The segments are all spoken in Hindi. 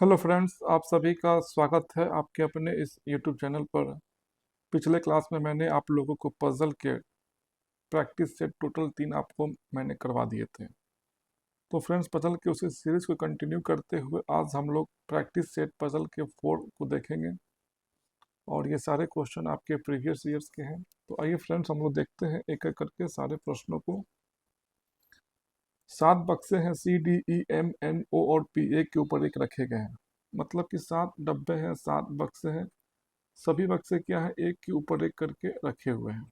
हेलो फ्रेंड्स, आप सभी का स्वागत है आपके अपने इस यूट्यूब चैनल पर। पिछले क्लास में मैंने आप लोगों को पजल के प्रैक्टिस सेट टोटल 3 आपको मैंने करवा दिए थे। तो फ्रेंड्स, पजल के उसी सीरीज को कंटिन्यू करते हुए आज हम लोग प्रैक्टिस सेट पजल के 4 को देखेंगे और ये सारे क्वेश्चन आपके प्रीवियस ईयर्स के हैं। तो आइए फ्रेंड्स, हम लोग देखते हैं एक एक करके सारे प्रश्नों को। 7 बक्से हैं, C D E M N O और पी एक के ऊपर एक रखे गए हैं। मतलब कि 7 डब्बे हैं, 7 बक्से हैं। सभी बक्से क्या है, एक के ऊपर एक करके रखे हुए हैं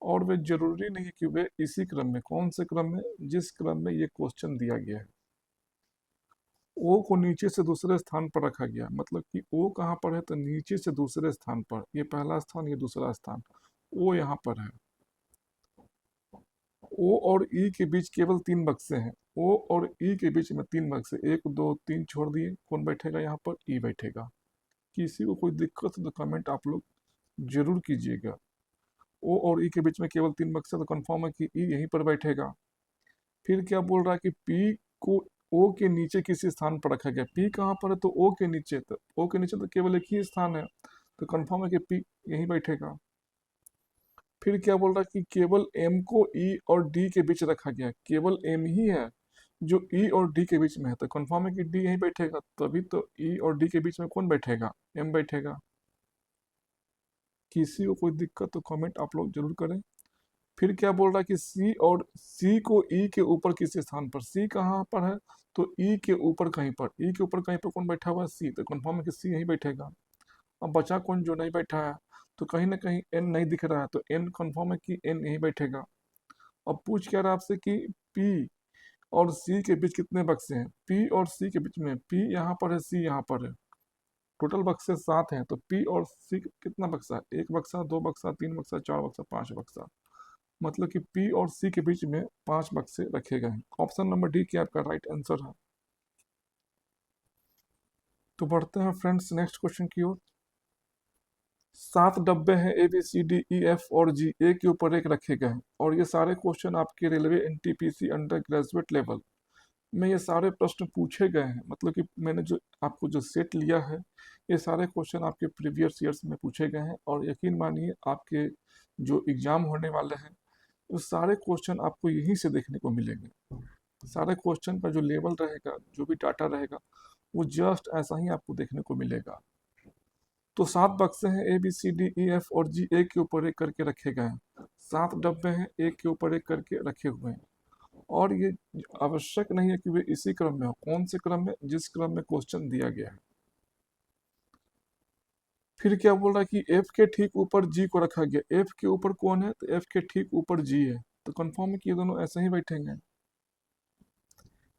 और वे जरूरी नहीं है कि वे इसी क्रम में, कौन से क्रम में, जिस क्रम में ये क्वेश्चन दिया गया है। ओ को नीचे से दूसरे स्थान पर रखा गया, मतलब कि ओ कहाँ पर है, तो नीचे से दूसरे स्थान पर। ये पहला स्थान, ये दूसरा स्थान, ओ यहाँ पर है। ओ और ई के बीच केवल 3 बक्से हैं। ओ और ई के बीच में 3 बक्से, 1 2 3 छोड़ दिए, कौन बैठेगा यहाँ पर, ई बैठेगा। किसी को कोई दिक्कत हो तो कमेंट आप लोग जरूर कीजिएगा। ओ और ई के बीच में केवल 3 बक्से, तो कंफर्म है कि ई यहीं पर बैठेगा। फिर क्या बोल रहा है कि पी को ओ के नीचे किसी स्थान पर रखा गया। पी कहाँ पर है, तो ओ के नीचे। तो ओ के नीचे तो केवल एक ही स्थान है, तो कंफर्म है कि पी यहीं बैठेगा। फिर क्या बोल रहा है कि केवल एम को ई और डी के बीच रखा गया। केवल एम ही है जो ई और डी के बीच में है, तो कंफर्म है कि डी यहीं बैठेगा। तभी तो ई और डी के बीच में कौन बैठेगा, एम बैठेगा। किसी को कोई दिक्कत तो कमेंट आप लोग जरूर करें। फिर क्या बोल रहा है कि सी और सी को ई के ऊपर किसी स्थान पर, सी कहाँ पर है, तो ई के ऊपर कहीं पर। ई के ऊपर कहीं पर कौन बैठा हुआ है, सी, तो कंफर्म है कि सी यहीं बैठेगा। अब बचा कौन जो नहीं बैठा है, तो कहीं ना कहीं एन नहीं दिख रहा है, तो एन कंफर्म है कि एन यहीं बैठेगा। अब पूछ क्या रहा है आपसे कि पी और सी के बीच कितने बक्से हैं। पी और सी के बीच में, पी यहाँ पर है, सी यहाँ पर है। टोटल बक्से 7 हैं, तो पी और सी कितना बक्सा है, 1 बक्सा, 2 बक्सा, 3 बक्सा, 4 बक्सा, 5 बक्सा। मतलब कि पी और सी के बीच में 5 बक्से रखे गए हैं। ऑप्शन नंबर डी की आपका राइट आंसर है। तो बढ़ते हैं फ्रेंड्स नेक्स्ट क्वेश्चन की ओर। 7 डब्बे हैं, A B C D E F और जी, एक के ऊपर एक रखे गए हैं और ये सारे क्वेश्चन आपके railway NTPC under graduate level में ये सारे प्रश्न पूछे गए हैं। मतलब कि मैंने जो आपको जो सेट लिया है, ये सारे क्वेश्चन आपके प्रीवियस ईयर्स में पूछे गए हैं और यकीन मानिए आपके जो एग्जाम होने वाले हैं, वो सारे क्वेश्चन आपको यहीं से देखने को मिलेंगे। सारे क्वेश्चन का जो लेवल रहेगा, जो भी डाटा रहेगा, वो जस्ट ऐसा ही आपको देखने को मिलेगा। तो 7 बक्से हैं, A B C D E F और जी, एक के ऊपर एक करके रखे गए हैं। 7 डब्बे हैं, एक के ऊपर एक करके रखे हुए हैं और ये आवश्यक नहीं है कि वे इसी क्रम में हो। कौन से क्रम में, जिस क्रम में क्वेश्चन दिया गया है। फिर क्या बोल रहा है कि एफ के ठीक ऊपर जी को रखा गया। एफ के ऊपर कौन है, तो एफ के ठीक ऊपर जी है, तो कंफर्म है कि ये दोनों ऐसे ही बैठेंगे।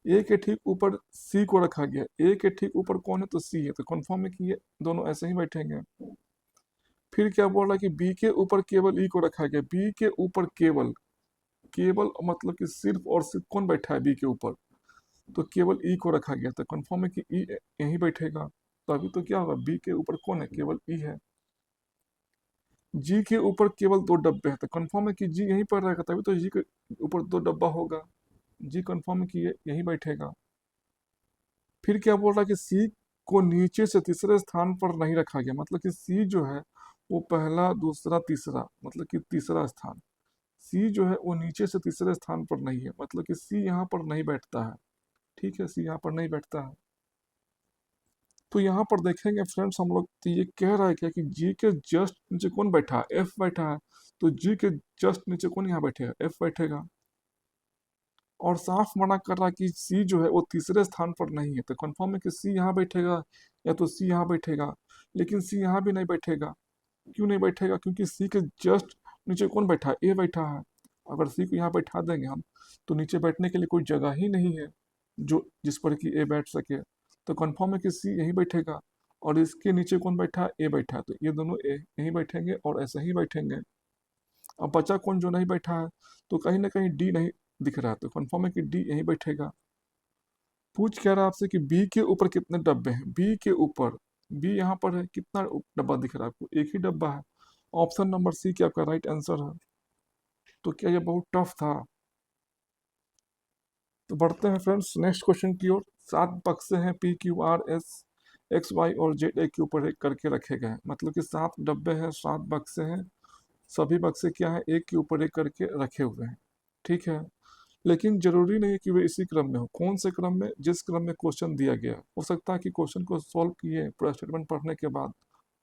ए के ठीक ऊपर सी को रखा गया। ए के ठीक ऊपर कौन है, तो सी है, तो कंफर्म है कि ये दोनों ऐसे ही बैठेंगे। फिर क्या बोल रहा है कि बी के ऊपर केवल ई को रखा गया। बी के ऊपर केवल, केवल मतलब कि सिर्फ और सिर्फ कौन बैठा है बी के ऊपर, तो केवल ई को रखा गया, तो कंफर्म है कि ई यहीं बैठेगा। तो अभी तो क्या होगा, बी के ऊपर कौन है, केवल ई है। जी के ऊपर केवल 2 डब्बे हैं, तो कंफर्म है कि जी यहीं पर रहेगा, तभी तो जी के ऊपर 2 डब्बा होगा। जी कंफर्म है कि ये यहीं बैठेगा। फिर क्या बोल रहा है कि सी को नीचे से तीसरे स्थान पर नहीं रखा गया। मतलब कि सी जो है वो पहला, दूसरा, तीसरा, मतलब कि तीसरा स्थान। सी जो है वो नीचे से तीसरे स्थान पर नहीं है, मतलब कि सी यहाँ पर नहीं बैठता है। ठीक है, सी यहाँ पर नहीं बैठता है। तो यहाँ पर देखेंगे फ्रेंड्स हम लोग, तो ये कह रहा है क्या कि जी के जस्ट नीचे कौन बैठा है, एफ बैठा है। तो जी के जस्ट नीचे कौन यहाँ बैठेगा, एफ बैठेगा। और साफ मना कर रहा है कि सी जो है वो तीसरे स्थान पर नहीं है, तो कंफर्म है कि सी यहाँ बैठेगा या तो सी यहाँ बैठेगा। लेकिन सी यहाँ भी नहीं बैठेगा। क्यों नहीं बैठेगा, क्योंकि सी के जस्ट नीचे कौन बैठा है, ए बैठा है। अगर सी को यहाँ बैठा देंगे हम, तो नीचे बैठने के लिए कोई जगह ही नहीं है जो जिस पर कि ए बैठ सके। तो कंफर्म है कि सी यहीं बैठेगा और इसके नीचे कौन बैठा है, ए बैठा है, तो ये दोनों ए यहीं बैठेंगे और ऐसे ही बैठेंगे। अब बचा कौन जो नहीं बैठा है, तो कहीं ना कहीं डी नहीं दिख रहा है, तो कंफर्म है कि डी यहीं बैठेगा। पूछ क्या रहा है आपसे कि बी के ऊपर कितने डब्बे हैं। बी के ऊपर, बी यहाँ पर है, कितना डब्बा दिख रहा है आपको, एक ही डब्बा है। ऑप्शन नंबर सी क्या आपका राइट आंसर है। तो क्या ये बहुत टफ था। तो बढ़ते हैं फ्रेंड्स नेक्स्ट क्वेश्चन की ओर। 7 बक्से हैं P Q R S X Y और जेड एक के ऊपर एक करके रखे गए हैं, मतलब कि 7 डब्बे हैं, 7 बक्से हैं, सभी बक्से क्या है, एक के ऊपर एक करके रखे हुए हैं। ठीक है, लेकिन जरूरी नहीं है कि वे इसी क्रम में हो। कौन से क्रम में? जिस क्रम में क्वेश्चन दिया गया। हो सकता है कि क्वेश्चन को सॉल्व किए पूरा स्टेटमेंट पढ़ने के बाद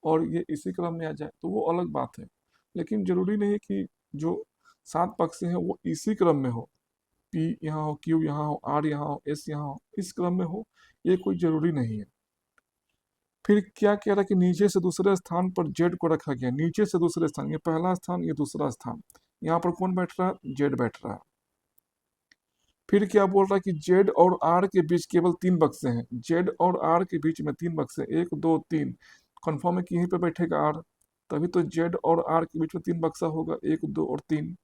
और ये इसी क्रम में आ जाए, तो वो अलग बात है। लेकिन जरूरी नहीं है कि जो 7 बक्से हैं वो इसी क्रम में हो, पी यहाँ हो, क्यू यहाँ हो, आर यहाँ हो, एस यहाँ हो, इस क्रम में हो, ये कोई जरूरी नहीं है। फिर क्या कह रहा है कि नीचे से दूसरे स्थान पर जेड को रखा गया। नीचे से दूसरे स्थान, ये पहला स्थान, ये दूसरा स्थान, यहाँ पर कौन बैठ रहा है? जेड बैठ रहा है। फिर क्या बोल रहा है कि जेड और आर के बीच केवल 3 बक्से हैं। जेड और आर के बीच में 3 बक्से, 1 2 3। कन्फर्म है कि यहीं पे बैठेगा आर, तभी तो जेड और आर के बीच में 3 बक्सा होगा, 1 2 और 3।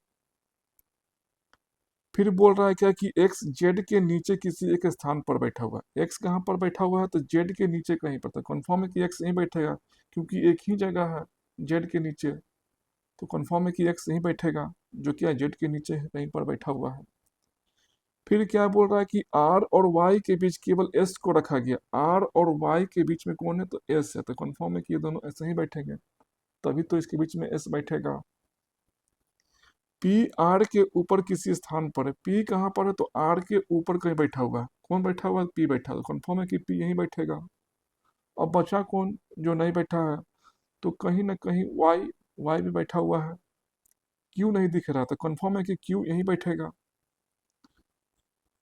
फिर बोल रहा है क्या कि एक्स जेड के नीचे किसी एक स्थान पर बैठा हुआ है। एक्स कहाँ पर बैठा हुआ है? तो जेड के नीचे कहीं पर। तो कन्फर्म है कि एक्स यहीं बैठेगा, क्योंकि एक ही जगह है जेड के नीचे। तो कन्फर्म है कि एक्स यहीं बैठेगा, जो कि जेड के नीचे है, कहीं पर बैठा हुआ है। फिर क्या बोल रहा है कि आर और वाई के बीच केवल एस को रखा गया। आर और वाई के बीच में कौन है? तो एस है। तो कन्फर्म है कि ये दोनों ऐसे ही बैठेंगे, तभी तो इसके बीच में एस बैठेगा। पी आर के ऊपर किसी स्थान पर है। पी कहाँ पर है? तो आर के ऊपर कहीं बैठा हुआ है। कौन बैठा हुआ है? पी बैठा है। तो कन्फर्म है कि पी यहीं बैठेगा। अब बचा कौन जो नहीं बैठा है? तो कहीं ना कहीं वाई, वाई भी बैठा हुआ है। क्यू नहीं दिख रहा, तो कन्फर्म है कि क्यू यहीं बैठेगा।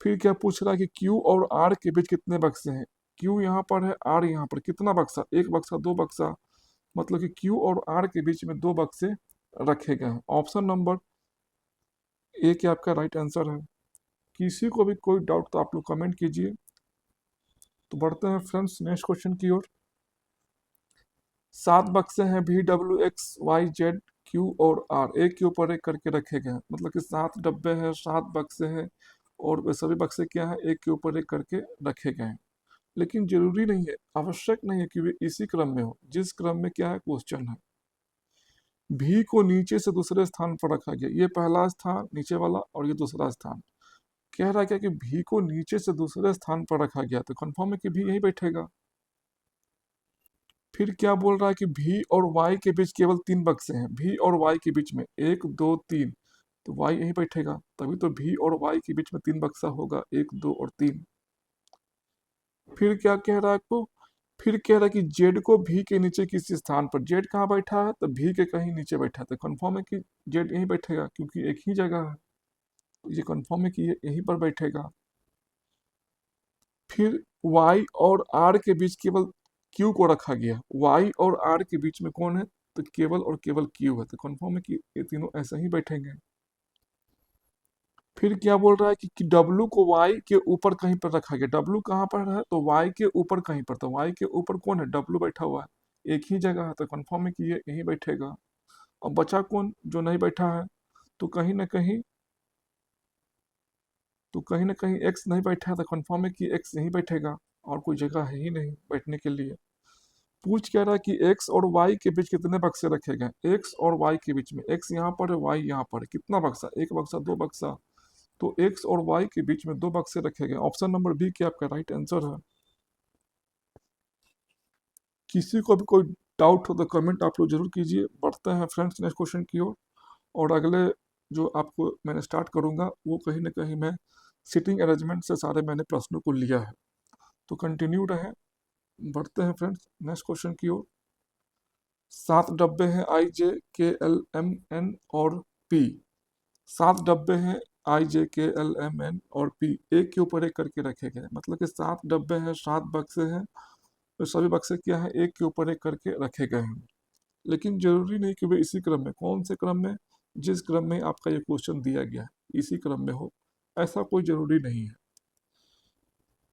फिर क्या पूछ रहा है कि क्यू और आर के बीच कितने बक्से हैं। क्यू यहाँ पर है, आर यहाँ पर, कितना बक्सा? 1 बक्सा, 2 बक्सा, मतलब कि क्यू और आर के बीच में 2 बक्से रखे गए हैं। ऑप्शन नंबर ए क्या आपका राइट आंसर है। किसी को भी कोई डाउट तो आप लोग कमेंट कीजिए। तो बढ़ते हैं फ्रेंड्स नेक्स्ट क्वेश्चन की ओर। 7 बक्से हैं भी W X Y Z Q और आर एक के ऊपर एक करके रखे गए हैं, मतलब कि 7 डब्बे हैं, 7 बक्से हैं, और वे सभी बक्से क्या है, एक के ऊपर एक करके रखे गए हैं। लेकिन जरूरी नहीं है, आवश्यक नहीं है कि वे इसी क्रम में हो जिस क्रम में क्या है क्वेश्चन है। भी को नीचे से दूसरे स्थान पर रखा गया। ये पहला स्थान नीचे वाला और ये दूसरा स्थान। कह रहा है क्या कि भी को नीचे से दूसरे स्थान पर रखा गया, तो कन्फर्म है कि भी यहीं बैठेगा। फिर क्या बोल रहा है कि भी और वाई के बीच केवल 3 बक्से हैं। भी और वाई के बीच में 1 2 3, तो वाई यहीं बैठेगा, तभी तो भी और वाई के बीच में 3 बक्सा होगा, 1 2 और 3। फिर क्या कह रहा है आपको? फिर कह रहा है कि जेड को भी के नीचे किसी स्थान पर। जेड कहाँ बैठा है? तो भी के कहीं नीचे बैठा है। तो कन्फर्म है कि जेड यहीं बैठेगा, क्योंकि एक ही जगह है। तो ये कन्फर्म है कि ये यहीं पर बैठेगा। फिर y और r के बीच केवल q को रखा गया। y और r के बीच में कौन है? तो केवल और केवल q है। तो कन्फर्म है कि ये तीनों ऐसे ही बैठेंगे। फिर क्या बोल रहा है कि w को y के ऊपर कहीं पर रखा गया। w कहाँ पर है? तो y के ऊपर कहीं पर। तो y के ऊपर कौन है? w बैठा हुआ है, एक ही जगह है। तो कन्फर्म है कि ये यहीं बैठेगा। अब बचा कौन जो नहीं बैठा है? तो कहीं ना कहीं x नहीं बैठा है। तो कन्फर्म है कि x यहीं बैठेगा, और कोई जगह है ही नहीं बैठने के लिए। पूछ क्या रहा है कि x और y के बीच कितने बक्से रखे गए। x और y के बीच में, x यहाँ पर है, y यहाँ पर है, कितना बक्सा? 1 बक्सा, 2 बक्सा। तो x और y के बीच में 2 बक्से रखे गए। ऑप्शन नंबर बी क्या आपका राइट आंसर है। किसी को भी कोई डाउट हो तो कमेंट आप लोग जरूर कीजिए। बढ़ते हैं फ्रेंड्स नेक्स्ट क्वेश्चन की ओर। और अगले जो आपको मैंने स्टार्ट करूंगा वो कहीं ना कहीं मैं सिटिंग अरेंजमेंट से सारे मैंने प्रश्नों को लिया है, तो कंटिन्यू रहे। बढ़ते हैं फ्रेंड्स नेक्स्ट क्वेश्चन की ओर। 7 डब्बे हैं आई जे के एल एम एन और पी। 7 डब्बे हैं आई जे के एल एम एन और पी, एक के ऊपर एक करके रखे गए। मतलब कि 7 डब्बे हैं, 7 बक्से हैं, तो सभी बक्से क्या है, एक के ऊपर एक करके रखे गए हैं। लेकिन जरूरी नहीं कि वे इसी क्रम में। कौन से क्रम में? जिस क्रम में आपका ये क्वेश्चन दिया गया है इसी क्रम में हो, ऐसा कोई जरूरी नहीं है।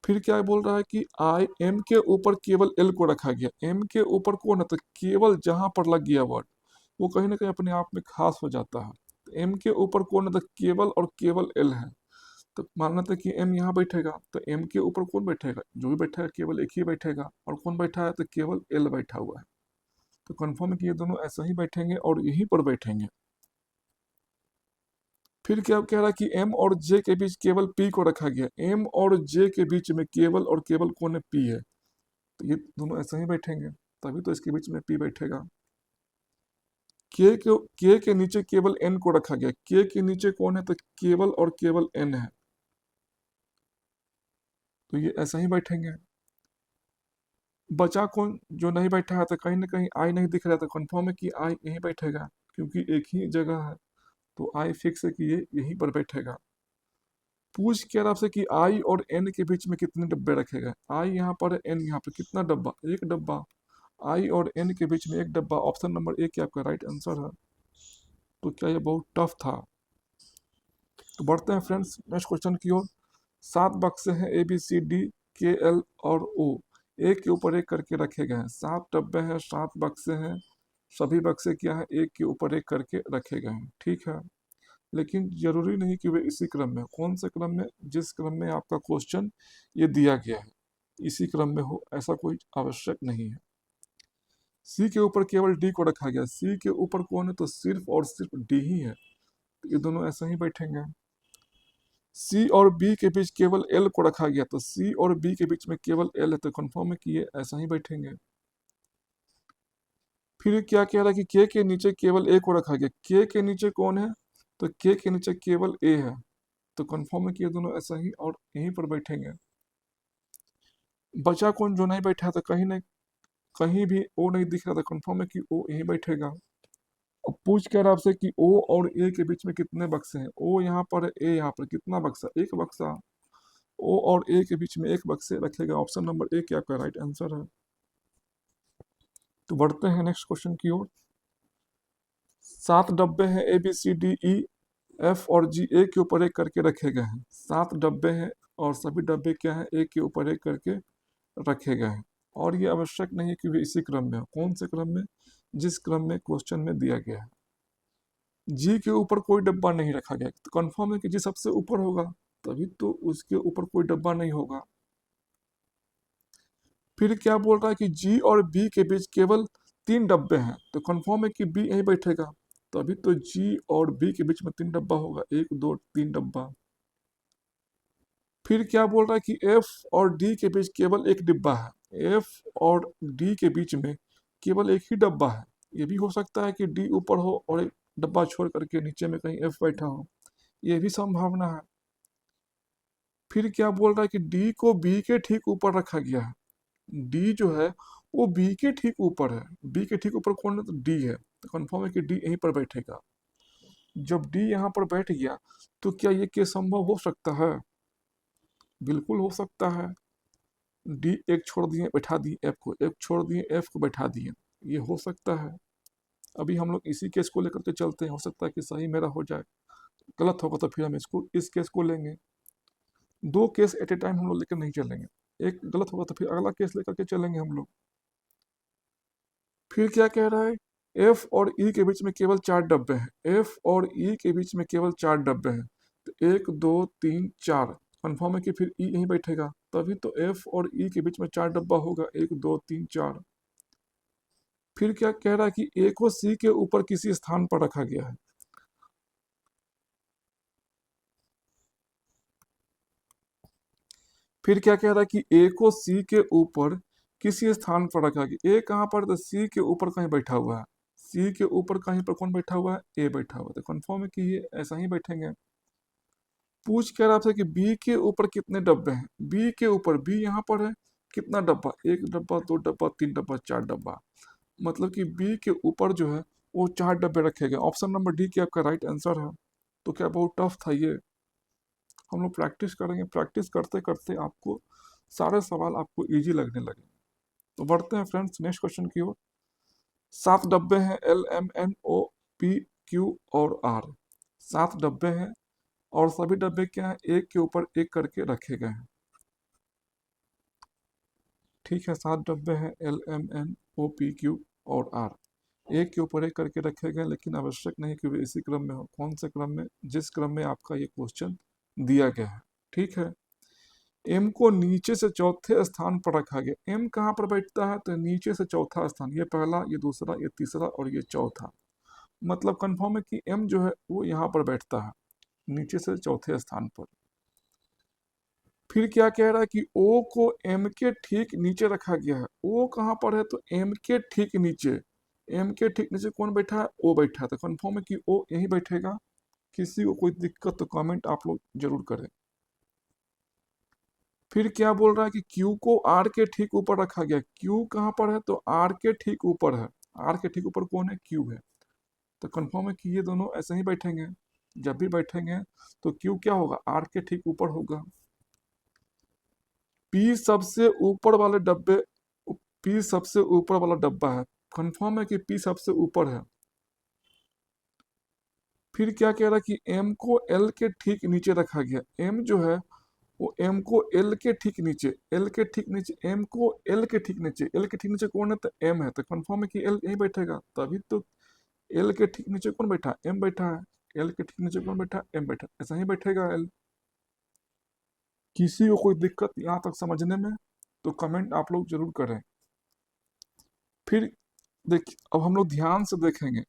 फिर क्या बोल रहा है कि आई एम के ऊपर केवल एल को रखा गया। एम के ऊपर कौन है? तो केवल जहां पर लग गया वर्ड वो कहीं ना कहीं अपने आप में खास हो जाता है। तो एम के ऊपर कौन है? तो केवल और केवल एल है। तो मानना था कि एम यहाँ बैठेगा, तो एम के ऊपर कौन बैठेगा? जो भी बैठेगा केवल एक ही बैठेगा। और कौन बैठा है? तो केवल एल बैठा हुआ है। तो कन्फर्म है कि ये दोनों ऐसा ही बैठेंगे और यहीं पर बैठेंगे। फिर क्या कह रहा है कि एम और जे के बीच केवल पी को रखा गया। एम और जे के बीच में केवल और केवल कौन है? पी है। तो ये दोनों ऐसे ही बैठेंगे, तभी तो इसके बीच में पी बैठेगा। के के नीचे केवल एन को रखा गया। के नीचे कौन है? तो केवल और केवल एन है, तो ये ऐसा ही बैठेंगे। बचा कौन? जो नहीं बैठा है, तो कहीं ना कहीं आई नहीं दिख रहा, तो कंफर्म है कि आई यहीं बैठेगा, क्योंकि एक ही जगह है, तो आई फिक्स है कि ये यहीं पर बैठेगा। पूछ क्या रहा आपसे कि आई और एन के बीच में कितने डब्बे रखे गए। आई यहाँ पर है, एन यहाँ पर, कितना डब्बा? एक डब्बा। आई और एन के बीच में एक डब्बा। ऑप्शन नंबर ए क्या आपका राइट आंसर है। तो क्या ये बहुत टफ था? तो बढ़ते हैं फ्रेंड्स नेक्स्ट क्वेश्चन की ओर। 7 बक्से हैं ए बी सी डी के एल और ओ, एक के ऊपर एक करके रखे गए हैं। 7 डब्बे हैं, 7 बक्से हैं, सभी बक्से क्या है? एक के ऊपर एक करके रखे गए हैं, ठीक है। लेकिन जरूरी नहीं कि वे इसी क्रम में। कौन से क्रम में? जिस क्रम में आपका क्वेश्चन ये दिया गया है, इसी क्रम में हो, ऐसा कोई आवश्यक नहीं है। सी के ऊपर केवल डी को रखा गया। सी के ऊपर कौन है? तो सिर्फ और सिर्फ डी ही है, तो ये दोनों ऐसे ही बैठेंगे। सी और बी के बीच केवल एल को रखा गया, तो सी और बी के बीच में केवल एल है, तो कंफर्म है कि ये ऐसा ही बैठेंगे। फिर क्या कह रहा है कि के नीचे केवल ए को रखा गया। के नीचे कौन है? तो के नीचे केवल ए है, तो कंफर्म है कि ये दोनों ऐसा ही और यहीं पर बैठेंगे। बचा कौन? जो नहीं बैठा, तो कहीं नहीं, कहीं भी ओ नहीं दिख रहा, था कंफर्म है कि ओ यहीं बैठेगा। अब पूछ कर आपसे कि ओ और ए के बीच में कितने बक्से हैं। ओ यहाँ पर है, ए यहाँ पर, कितना बक्सा? एक बक्सा। ओ और ए के बीच में एक बक्से रखेगा। ऑप्शन नंबर ए क्या आपका राइट आंसर है। तो बढ़ते हैं नेक्स्ट क्वेश्चन की ओर। 7 डब्बे हैं A B C D E F और जी, एक के ऊपर एक करके रखे गए हैं। 7 डब्बे हैं और सभी डब्बे क्या हैं? एक के ऊपर एक करके रखे गए हैं, और ये आवश्यक नहीं है कि वे इसी क्रम में हो। कौन से क्रम में? जिस क्रम में क्वेश्चन में दिया गया है। जी के ऊपर कोई डब्बा नहीं रखा गया, तो कंफर्म है कि जी सबसे ऊपर होगा, तभी तो उसके ऊपर कोई डब्बा नहीं होगा। फिर क्या बोल रहा है कि जी और बी के बीच केवल 3 डब्बे हैं, तो कंफर्म है कि बी यहीं बैठेगा, तभी तो जी और बी के बीच में 3 डब्बा होगा, 1 2 3 डब्बा। फिर क्या बोल रहा है कि एफ और डी के बीच केवल एक डिब्बा है। एफ और डी के बीच में केवल एक ही डब्बा है। ये भी हो सकता है कि डी ऊपर हो और एक डब्बा छोड़ करके नीचे में कहीं एफ बैठा हो, ये भी संभावना है। फिर क्या बोल रहा है कि डी को बी के ठीक ऊपर रखा गया है। डी जो है वो बी के ठीक ऊपर है। बी के ठीक ऊपर कौन है? तो डी है, तो कंफर्म है कि डी यहीं पर बैठेगा। जब डी यहाँ पर बैठ गया, तो क्या ये केस संभव हो सकता है? बिल्कुल हो सकता है। डी एक छोड़ दिए, बैठा दिए एफ को, एक छोड़ दिए एफ को बैठा दिए, ये हो सकता है। अभी हम लोग इसी केस को लेकर के चलते हैं, हो सकता है कि सही मेरा हो जाए, गलत होगा तो फिर हम इसको, इस केस को लेंगे। 2 केस एट ए टाइम हम लोग लेकर नहीं चलेंगे, एक गलत होगा तो फिर अगला केस लेकर के चलेंगे हम लोग। फिर क्या कह रहा है? एफ और ई के बीच में केवल 4 डब्बे हैं। एफ और ई के बीच में केवल 4 डब्बे हैं, तो 1 2 3 4, कंफर्म है कि फिर ई यहीं बैठेगा, तभी तो एफ और ई के बीच में 4 डब्बा होगा, 1 2 3 4। फिर क्या कह रहा है कि ए को सी के ऊपर किसी स्थान पर रखा गया है। फिर क्या कह रहा है कि ए को सी के ऊपर किसी स्थान पर रखा गया। ए कहाँ पर? तो सी के ऊपर कहीं बैठा हुआ है। सी के ऊपर कहीं पर कौन बैठा हुआ है? ए बैठा हुआ है, तो कंफर्म है कि ये ऐसा ही बैठेंगे। पूछ कह रहा आपसे कि बी के ऊपर कितने डब्बे हैं। बी के ऊपर, बी यहाँ पर है, कितना डब्बा? 1 डब्बा 2 डब्बा 3 डब्बा 4 डब्बा, मतलब कि बी के ऊपर जो है वो 4 डब्बे रखे गए। ऑप्शन नंबर डी की आपका राइट आंसर है। तो क्या बहुत टफ था ये? हम लोग प्रैक्टिस करेंगे, प्रैक्टिस करते करते आपको सारे सवाल आपको इजी लगने लगे। तो बढ़ते हैं फ्रेंड्स नेक्स्ट क्वेश्चन की ओर। 7 डब्बे हैं L M N O P Q और आर। 7 डब्बे हैं और सभी डब्बे क्या हैं? एक के ऊपर एक करके रखे गए हैं, ठीक है। 7 डब्बे हैं L M N O P Q और आर, एक के ऊपर एक करके रखे गए, लेकिन आवश्यक नहीं कि वे इसी क्रम में हो। कौन से क्रम में? जिस क्रम में आपका ये क्वेश्चन दिया गया है, ठीक है। एम को नीचे से चौथे स्थान पर रखा गया। एम कहाँ पर बैठता है? तो नीचे से चौथा स्थान, ये पहला, ये दूसरा, ये तीसरा और ये चौथा, मतलब कंफर्म है कि एम जो है वो यहाँ पर बैठता है। नीचे से चौथे स्थान पर। फिर क्या कह रहा है कि ओ को एम के ठीक नीचे रखा गया है। ओ कहाँ पर है, तो एम के ठीक नीचे। एम के ठीक नीचे कौन बैठा है, ओ बैठा है, तो कंफर्म है कि ओ यहीं बैठेगा। किसी को कोई दिक्कत तो कमेंट आप लोग जरूर करें। फिर क्या बोल रहा है कि क्यू को आर के ठीक ऊपर रखा गया। क्यू कहाँ पर है, तो आर के ठीक ऊपर है। आर के ठीक ऊपर कौन है, क्यू है, तो कंफर्म है कि ये दोनों ऐसे ही बैठेंगे। जब भी बैठेंगे तो क्यू क्या होगा, आर के ठीक ऊपर होगा। पी सबसे ऊपर वाले डब्बे, पी सबसे ऊपर वाला डब्बा है। कंफर्म है कि पी सबसे ऊपर है। फिर क्या कह रहा है कि एम को एल के ठीक नीचे रखा गया। एम जो है वो एम को एल के ठीक नीचे, एल के ठीक नीचे, एम को एल के ठीक नीचे। एल के ठीक नीचे कौन है, तो एम है, तो कंफर्म है कि एल यहीं बैठेगा। तभी तो एल के ठीक नीचे कौन बैठा, एम बैठा है। एल के ठीक नीचे कौन बैठा, एम बैठा, ऐसा ही बैठेगा एल। किसी को कोई दिक्कत यहाँ तक समझने में, तो कमेंट आप लोग जरूर करें। फिर देखिए, अब हम लोग ध्यान से देखेंगे,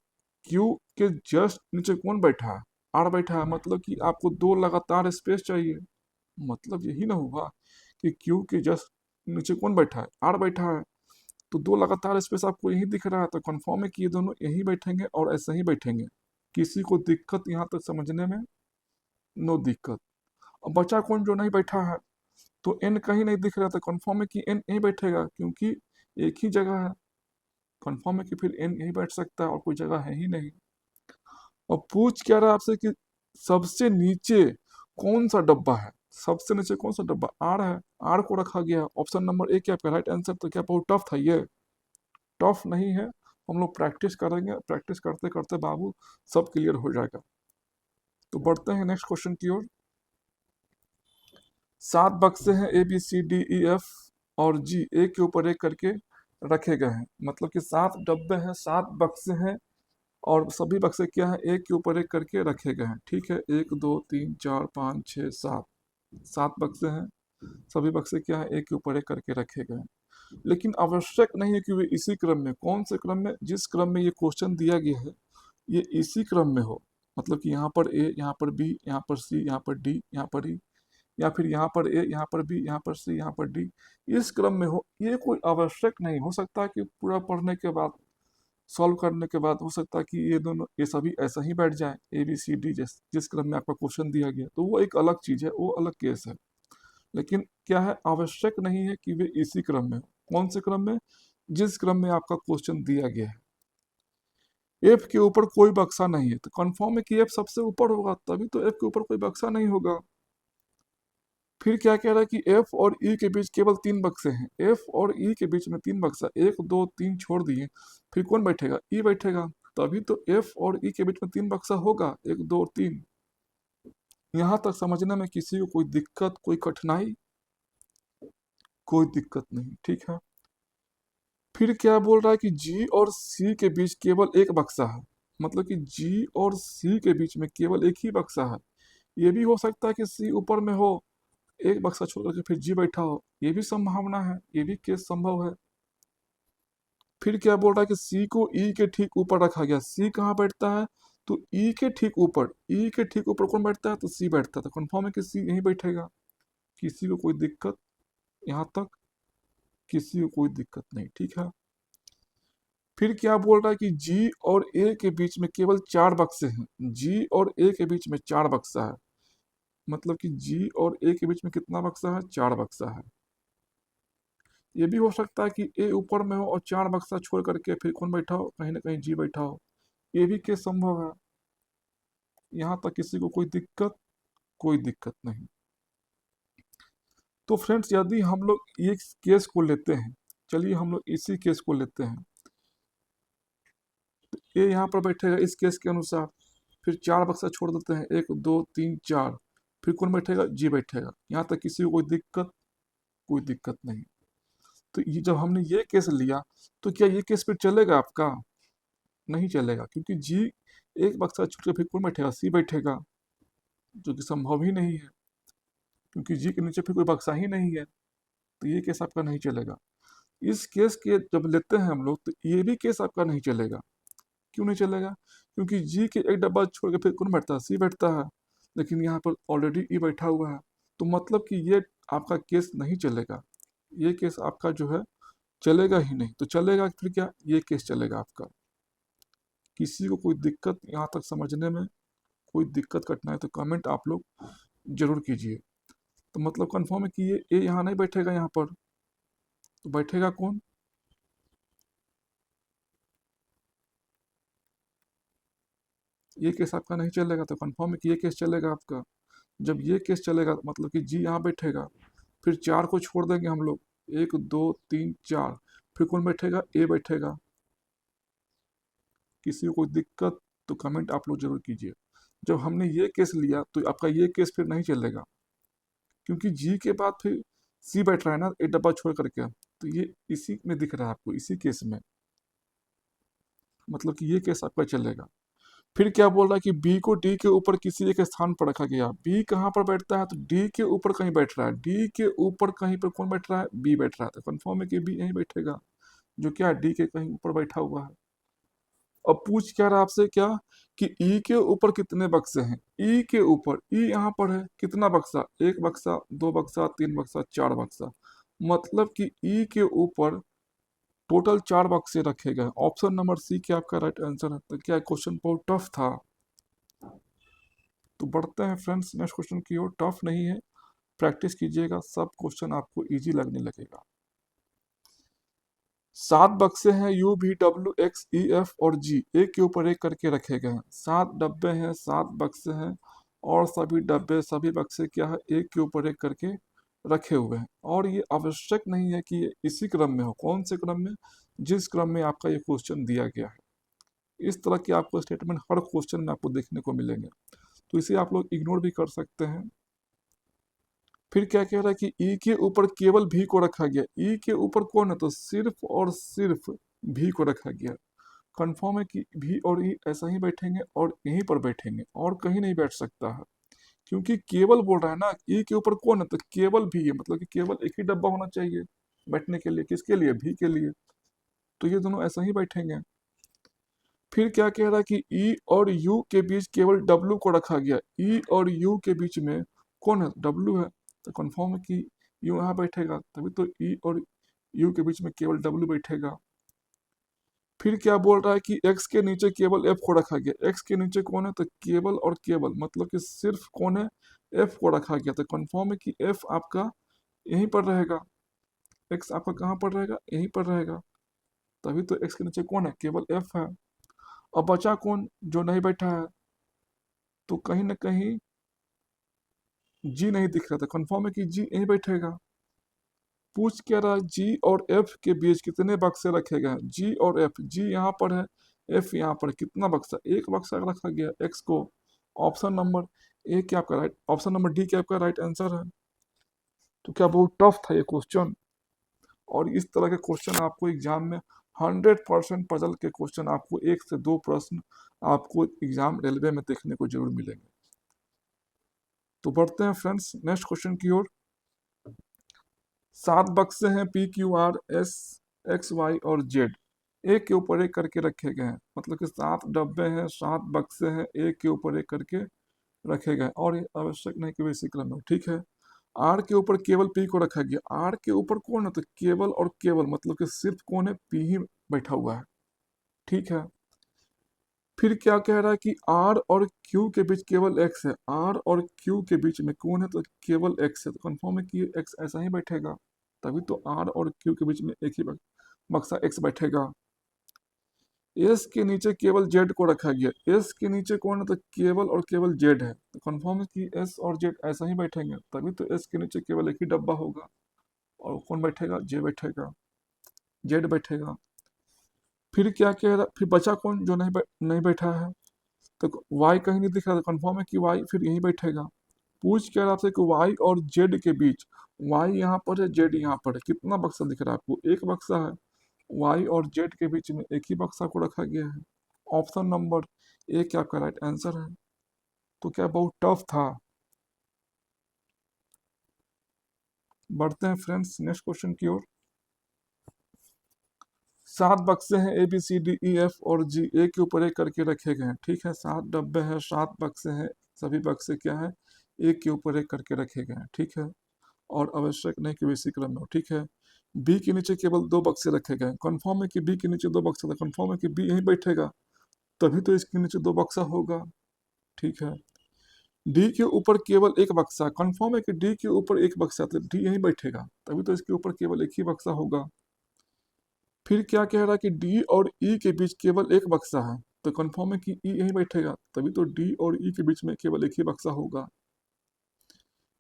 क्यू के जस्ट नीचे कौन बैठा है, आर बैठा है। मतलब कि आपको दो लगातार स्पेस चाहिए। मतलब यही ना हुआ कि क्यू के जस्ट नीचे कौन बैठा है, आर बैठा है, तो दो लगातार स्पेस आपको यही दिख रहा है, तो कंफर्म है कि ये दोनों यही बैठेंगे और ऐसे ही बैठेंगे। किसी को दिक्कत यहाँ तक समझने में, नो दिक्कत। अब बचा कौन जो नहीं बैठा है, तो एन कहीं नहीं दिख रहा, था कंफर्म है कि एन यहीं बैठेगा, क्योंकि एक ही जगह है। कंफर्म है कि फिर एन यहीं बैठ सकता है और कोई जगह है ही नहीं। और पूछ क्या रहा आपसे कि सबसे नीचे कौन सा डब्बा है। सबसे नीचे कौन सा डब्बा, आर है। आर को रखा गया। ऑप्शन नंबर ए क्या आपका राइट आंसर, तो क्या बहुत टफ था ये, टफ नहीं है। हम लोग प्रैक्टिस करेंगे, प्रैक्टिस करते करते बाबू सब क्लियर हो जाएगा। तो बढ़ते हैं नेक्स्ट क्वेश्चन की ओर। 7 बक्से हैं A B C D E F और जी, एक के ऊपर एक करके रखे गए हैं। मतलब कि 7 डब्बे हैं, 7 बक्से हैं, और सभी बक्से क्या है, एक के ऊपर एक करके रखे गए हैं। ठीक है, 1 2 3 4 5 6 7, 7 बक्से हैं। सभी बक्से क्या है, एक के ऊपर एक करके रखे गए हैं। लेकिन आवश्यक नहीं है कि वे इसी क्रम में, कौन से क्रम में, जिस क्रम में ये क्वेश्चन दिया गया है ये इसी क्रम में हो। मतलब कि यहाँ पर ए, यहाँ पर बी, यहाँ पर सी, यहाँ पर डी, यहाँ पर ई, या फिर यहाँ पर ए, यहाँ पर बी, यहाँ पर सी, यहाँ पर डी, इस क्रम में हो। ये कोई आवश्यक नहीं हो सकता कि पूरा पढ़ने के बाद, सॉल्व करने के बाद हो सकता है कि ये दोनों, ये सभी ऐसा ही बैठ जाए, ए बी सी डी, जिस क्रम में आपका क्वेश्चन दिया गया, तो वो एक अलग चीज है, वो अलग केस है। लेकिन क्या है, आवश्यक नहीं है कि वे इसी क्रम में हो। कौन से क्रम में, जिस क्रम में आपका क्वेश्चन दिया गया है। एफ के ऊपर कोई बक्सा नहीं है, तो कंफर्म है कि एफ सबसे ऊपर होगा, तभी तो एफ के ऊपर कोई बक्सा नहीं होगा। फिर क्या कह रहा है कि एफ और ई के बीच केवल 3 बक्से हैं। एफ और ई के बीच में 3 बक्सा, 1 2 3 छोड़ दिए, फिर कौन बैठेगा, ई बैठेगा। तभी तो एफ और ई के बीच में 3 बक्सा होगा, 1 2 3। यहां तक समझने में किसी को कोई दिक्कत, कोई कठिनाई, कोई दिक्कत नहीं, ठीक है। फिर क्या बोल रहा है कि जी और सी के बीच केवल एक बक्सा है। मतलब कि जी और सी के बीच में केवल एक ही बक्सा है। ये भी हो सकता है कि सी ऊपर में हो, एक बक्सा छोड़ करके फिर जी बैठा हो, ये भी संभावना है, ये भी केस संभव है। फिर क्या बोल रहा है कि सी को ई के ठीक ऊपर रखा गया। सी कहाँ बैठता है, तो ई के ठीक ऊपर। ई के ठीक ऊपर कौन बैठता है, तो सी बैठता है, तो कंफर्म है कि सी यहीं बैठेगा। किसी को कोई दिक्कत यहाँ तक, किसी को कोई दिक्कत नहीं, ठीक है। फिर क्या बोल रहा है कि जी और ए के बीच में केवल 4 बक्से हैं। जी और ए के बीच में 4 बक्सा है। मतलब कि जी और ए के बीच में कितना बक्सा है, 4 बक्सा है। ये भी हो सकता है कि ए ऊपर में हो और 4 बक्सा छोड़ करके फिर कौन बैठा हो, कहीं ना कहीं जी बैठा हो, ये भी केस संभव है। यहाँ तक किसी को कोई दिक्कत, कोई दिक्कत नहीं। तो फ्रेंड्स, यदि हम लोग ये केस को लेते हैं, चलिए हम लोग इसी केस को लेते हैं, तो ए यहाँ पर बैठेगा इस केस के अनुसार। फिर 4 बक्सा छोड़ देते हैं, 1 2 3 4, फिर कौन बैठेगा, जी बैठेगा। यहाँ तक किसी को कोई दिक्कत, कोई दिक्कत नहीं। तो ये जब हमने ये केस लिया, तो क्या ये केस फिर चलेगा आपका, नहीं चलेगा, क्योंकि जी एक बक्सा छूट के फिर कौन बैठेगा, सी बैठेगा, जो कि संभव ही नहीं है, क्योंकि जी के नीचे फिर कोई बक्सा ही नहीं है। तो ये केस आपका नहीं चलेगा। इस केस के जब लेते हैं हम लोग, तो ये भी केस आपका नहीं चलेगा। क्यों नहीं चलेगा, क्योंकि जी के एक डब्बा छोड़ के फिर कौन बैठता है, सी बैठता है। लेकिन यहाँ पर ऑलरेडी ई बैठा हुआ है, तो मतलब कि ये आपका केस नहीं चलेगा, ये केस आपका जो है चलेगा ही नहीं। तो चलेगा फिर क्या, ये केस चलेगा आपका। किसी को कोई दिक्कत यहाँ तक समझने में, कोई दिक्कत कठिनाई तो कमेंट आप लोग जरूर कीजिए। तो मतलब कंफर्म है कि ये यहाँ नहीं बैठेगा, यहाँ पर तो बैठेगा कौन, ये केस आपका नहीं चलेगा। तो कंफर्म है कि ये केस चलेगा आपका। जब ये केस चलेगा मतलब कि जी यहाँ बैठेगा, फिर चार को छोड़ देंगे हम लोग, एक दो तीन चार, फिर कौन बैठेगा, ए बैठेगा। किसी को कोई दिक्कत तो कमेंट आप लोग जरूर कीजिए। जब हमने ये केस लिया तो आपका ये केस फिर नहीं चलेगा, क्योंकि जी के बाद फिर सी बैठ रहा है ना, एक डब्बा छोड़ करके, तो ये इसी में दिख रहा है आपको, इसी केस में, मतलब कि ये केस आपका चलेगा। फिर क्या बोल रहा है कि बी को डी के ऊपर किसी एक स्थान पर रखा गया। बी कहाँ पर बैठता है, तो डी के ऊपर कहीं बैठ रहा है, डी के ऊपर कहीं पर कौन बैठ रहा है, बी बैठ रहा है। तो कंफर्म है कि बी यहीं बैठेगा, जो क्या डी के कहीं ऊपर बैठा हुआ है। अब पूछ क्या रहा है आपसे, क्या कि ई के ऊपर कितने बक्से हैं। ई के ऊपर, ई यहाँ पर है, कितना बक्सा, एक बक्सा, दो बक्सा, तीन बक्सा, चार बक्सा, मतलब कि ई के ऊपर टोटल चार बक्से रखे गए। ऑप्शन नंबर सी क्या आपका राइट आंसर है। तो क्या क्वेश्चन बहुत टफ था। तो बढ़ते हैं फ्रेंड्स नेक्स्ट क्वेश्चन की ओर। टफ नहीं है, प्रैक्टिस कीजिएगा, सब क्वेश्चन आपको इजी लगने लगेगा। सात बक्से हैं you V W x E F और जी, एक के ऊपर एक करके रखे गए हैं। सात डब्बे हैं, सात बक्से हैं, और सभी डब्बे सभी बक्से क्या है, एक के ऊपर एक करके रखे हुए हैं। और ये आवश्यक नहीं है कि ये इसी क्रम में हो, कौन से क्रम में, जिस क्रम में आपका ये क्वेश्चन दिया गया है। इस तरह के आपको स्टेटमेंट हर क्वेश्चन में आपको देखने को मिलेंगे, तो इसे आप लोग इग्नोर भी कर सकते हैं। फिर क्या कह रहा है कि ई के ऊपर केवल भी को रखा गया। ई के ऊपर कौन है, तो सिर्फ और सिर्फ भी को रखा गया। कंफर्म है कि भी और ई ऐसा ही बैठेंगे और यहीं पर बैठेंगे और कहीं नहीं बैठ सकता है, क्योंकि केवल बोल रहा है ना, ई के ऊपर कौन है, तो केवल भी है, मतलब कि केवल एक ही डब्बा होना चाहिए बैठने के लिए, किसके लिए, भी के लिए। तो ये दोनों ऐसा ही बैठेंगे। फिर क्या कह रहा है कि ई और यू के बीच केवल डब्ल्यू को रखा गया। ई और यू के बीच में कौन है, डब्ल्यू है। तो कंफर्म है कि यू यहाँ बैठेगा, तभी तो ई और यू के बीच में केवल डब्ल्यू बैठेगा। फिर क्या बोल रहा है कि एक्स के नीचे केवल एफ को रखा गया। एक्स के नीचे कौन है, तो केवल और केवल, मतलब कि सिर्फ कौन है, एफ को रखा गया। तो कंफर्म है कि एफ आपका यहीं पर रहेगा, एक्स आपका कहाँ पर रहेगा, यहीं पर रहेगा। तभी तो एक्स के नीचे कौन है, केवल एफ है। अब बचा कौन जो नहीं बैठा है, तो कहीं ना कहीं जी नहीं दिख रहा था। कंफर्म है कि जी यहीं बैठेगा। पूछ क्या रहा है, जी और एफ के बीच कितने बक्से रखे गए हैं। जी और एफ, जी यहाँ पर है, एफ यहाँ पर है, कितना बक्सा, एक बक्सा रखा गया एक्स को। ऑप्शन नंबर ए क्या आपका राइट, ऑप्शन नंबर डी क्या आपका राइट आंसर है। तो क्या बहुत टफ था ये क्वेश्चन। और इस तरह के क्वेश्चन आपको एग्जाम में 100% पजल के क्वेश्चन आपको एक से दो प्रश्न आपको एग्जाम रेलवे में देखने को जरूर मिलेंगे। तो बढ़ते हैं फ्रेंड्स नेक्स्ट क्वेश्चन की ओर। सात बक्से हैं P Q R S X Y और जेड, एक के ऊपर एक करके रखे गए हैं, मतलब कि सात डब्बे हैं, सात बक्से हैं, एक के ऊपर एक करके रखे गए, और ये आवश्यक नहीं कि इसी क्रम में, ठीक है। आर के ऊपर केवल पी को रखा गया। आर के ऊपर कौन है, तो केवल और केवल, मतलब कि सिर्फ कौन है, पी ही बैठा हुआ है, ठीक है। फिर क्या कह रहा है कि आर और क्यू के बीच केवल एक्स है। आर और क्यू के बीच में कौन है, तो केवल एक्स है। तो कंफर्म है कि एक्स ऐसा ही बैठेगा, तभी तो आर और क्यू के बीच में एक ही बक्सा एक्स बैठेगा। एस के नीचे केवल जेड को रखा गया। एस के नीचे कौन है, तो केवल और केवल जेड है। तो कंफर्म है कि एस और जेड ऐसा ही बैठेंगे, तभी तो एस के नीचे केवल एक ही डब्बा होगा, और कौन बैठेगा, जे बैठेगा, जेड बैठेगा। फिर क्या कह रहा, फिर बचा कौन जो नहीं बैठा है, तो वाई कहीं नहीं दिख रहा। था कंफर्म है कि वाई फिर यहीं बैठेगा। पूछ क्या रहा आपसे कि वाई और जेड के बीच, वाई यहाँ पर है, जेड यहाँ पर है, कितना बक्सा दिख रहा है आपको, एक बक्सा है। वाई और जेड के बीच में एक ही बक्सा को रखा गया है। ऑप्शन नंबर ए क्या आपका राइट आंसर है। तो क्या बहुत टफ था। बढ़ते हैं फ्रेंड्स नेक्स्ट क्वेश्चन की ओर। 7 बक्से हैं A B C D E F और जी, एक के ऊपर एक करके रखे गए हैं। ठीक है, 7 डब्बे हैं, 7 बक्से हैं, सभी बक्से क्या है, एक के ऊपर एक करके रखे गए हैं। ठीक है, और आवश्यक नहीं कि वैसी क्रम में हो। ठीक है, बी के नीचे केवल 2 बक्से रखे गए हैं। कन्फर्म है कि बी के नीचे 2 बक्से थे, कन्फर्म है कि बी यहीं बैठेगा, तभी तो इसके नीचे 2 बक्सा होगा। ठीक है, डी के ऊपर केवल एक बक्सा, कन्फर्म है कि डी के ऊपर एक बक्सा, तो डी यहीं बैठेगा, तभी तो इसके ऊपर केवल एक ही बक्सा होगा। फिर क्या कह रहा है कि डी और ई के बीच केवल एक बक्सा है, तो कन्फर्म है कि ई यहीं बैठेगा, तभी तो डी और ई के बीच में केवल एक ही बक्सा होगा।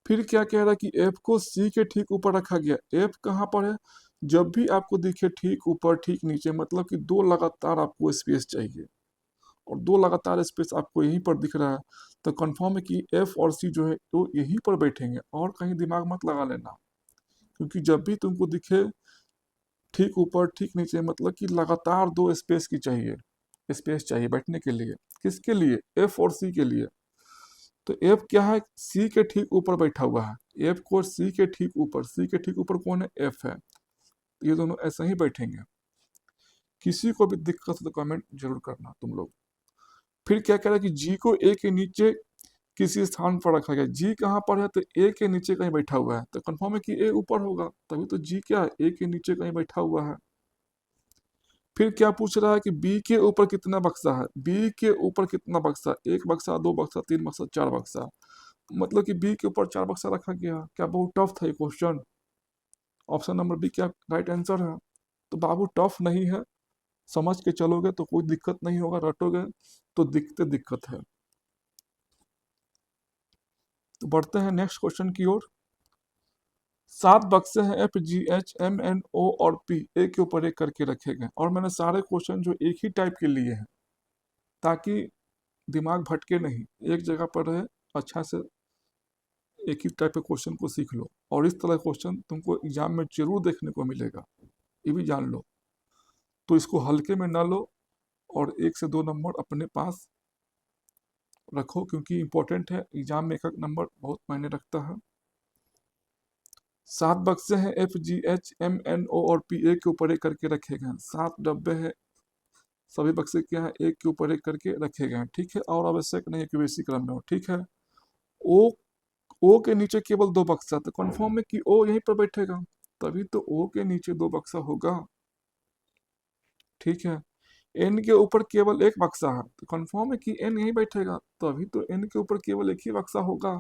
फिर क्या कह रहा है कि एफ को सी के ठीक ऊपर रखा गया। एफ कहाँ पर है, जब भी आपको दिखे ठीक ऊपर ठीक नीचे, मतलब कि 2 लगातार आपको स्पेस चाहिए, और 2 लगातार स्पेस आपको यहीं पर दिख रहा है, तो कंफर्म है कि एफ और सी जो है वो यहीं पर बैठेंगे, और कहीं दिमाग मत लगा लेना, क्योंकि जब भी तुमको दिखे ठीक ऊपर ठीक नीचे, मतलब कि लगातार 2 स्पेस की चाहिए, स्पेस चाहिए बैठने के लिए। किसके लिए, एफ और सी के लिए। तो एफ क्या है, सी के ठीक ऊपर बैठा हुआ है, एफ को सी के ठीक ऊपर, सी के ठीक ऊपर कौन है, एफ है, ये दोनों ऐसे ही बैठेंगे। किसी को भी दिक्कत हो तो कमेंट जरूर करना तुम लोग। फिर क्या कह रहा है कि जी को ए के नीचे किसी स्थान पर रखा गया। जी कहाँ पर है, तो ए के नीचे कहीं बैठा हुआ है, तो कंफर्म है कि ए ऊपर होगा, तभी तो जी क्या है, ए के नीचे कहीं बैठा हुआ है। फिर क्या पूछ रहा है कि बी के ऊपर कितना बक्सा है, बी के ऊपर कितना बक्सा, 1 बक्सा, 2 बक्सा, 3 बक्सा, 4 बक्सा, मतलब कि बी के ऊपर 4 बक्सा रखा गया। क्या बहुत टफ था ये क्वेश्चन, ऑप्शन नंबर बी क्या राइट आंसर है। तो बाबू टफ नहीं है, समझ के चलोगे तो कोई दिक्कत नहीं होगा, रटोगे तो दिक्कत है। तो बढ़ते हैं नेक्स्ट क्वेश्चन की ओर। 7 बक्से हैं F G H M N O और पी, एक के ऊपर एक करके रखे गए, और मैंने सारे क्वेश्चन जो एक ही टाइप के लिए हैं, ताकि दिमाग भटके नहीं, एक जगह पर रहे, अच्छा से एक ही टाइप के क्वेश्चन को सीख लो, और इस तरह क्वेश्चन तुमको एग्जाम में जरूर देखने को मिलेगा, ये भी जान लो। तो इसको हल्के में ना लो, और 1 से 2 नंबर अपने पास रखो, क्योंकि इंपॉर्टेंट है, एग्जाम में एक एक नंबर बहुत मायने रखता है। 7 बक्से हैं F G H M N O और पी, एक के ऊपर एक करके रखे गए हैं। 7 डब्बे हैं, सभी बक्से क्या है, एक के ऊपर एक करके रखे गए हैं। ठीक है, और आवश्यक नहीं है कि वैसी क्रम में हो। ठीक है, ओ ओ के नीचे केवल 2 बक्सा, तो कंफर्म है कि ओ यहीं पर बैठेगा, तभी तो ओ के नीचे 2 बक्सा होगा। ठीक है, एन के ऊपर केवल एक बक्सा है, तो कंफर्म है कि एन यहीं बैठेगा, तभी तो एन के ऊपर केवल एक ही बक्सा होगा।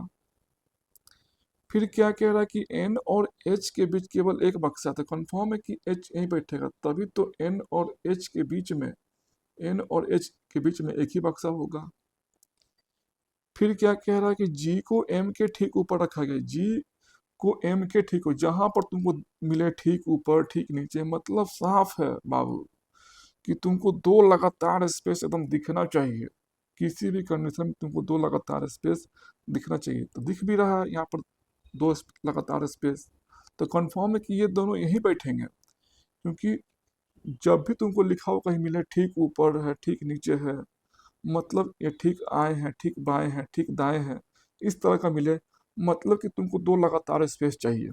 फिर क्या कह रहा है कि एन और एच के बीच केवल एक बक्सा, तो कंफर्म है कि एच यहीं बैठेगा, तभी तो एन और एच के बीच में, एन और एच के बीच में एक ही बक्सा होगा। फिर क्या कह रहा है कि जी को एम के ठीक ऊपर रखा गया। जी को एम के ठीक हो, जहां पर तुमको मिले ठीक ऊपर ठीक नीचे, मतलब साफ है बाबू कि तुमको 2 लगातार स्पेस एकदम दिखना चाहिए, किसी भी कंडीशन में तुमको 2 लगातार स्पेस दिखना चाहिए, तो दिख भी रहा है यहाँ पर 2 लगातार स्पेस, तो कंफर्म है कि ये दोनों यहीं बैठेंगे, क्योंकि जब भी तुमको लिखा हो कहीं मिले ठीक ऊपर है ठीक नीचे है, मतलब ये ठीक आए हैं ठीक बाएं हैं ठीक दाएं हैं, इस तरह का मिले, मतलब कि तुमको 2 लगातार स्पेस चाहिए।